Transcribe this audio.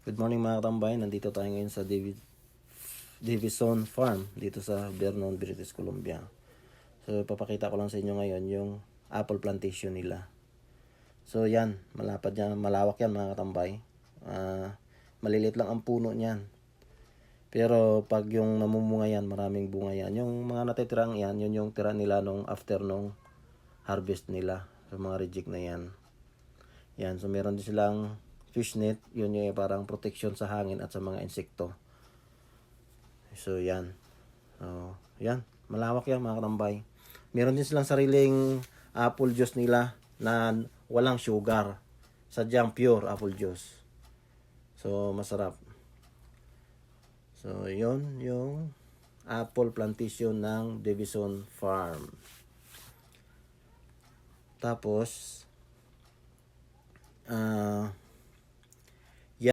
Good morning mga katambay, nandito tayo ngayon sa Davison Farm dito sa Vernon, British Columbia. So papakita ko lang sa inyo ngayon yung apple plantation nila. So yan, malawak yan mga katambay. Malilit lang ang puno niyan. Pero pag yung namumunga yan, maraming bunga yan. Yung mga natitirang yan, yun yung tira nila nung after nung harvest nila. So mga reject na yan. Yan, so meron din silang fishnet, yun yung parang protection sa hangin at sa mga insekto. So yan. So yan, malawak yan mga katambay. Meron din silang sariling apple juice nila na walang sugar. Sadyang pure apple juice. So masarap. So yun yung apple plantation ng Davison Farm. Tapos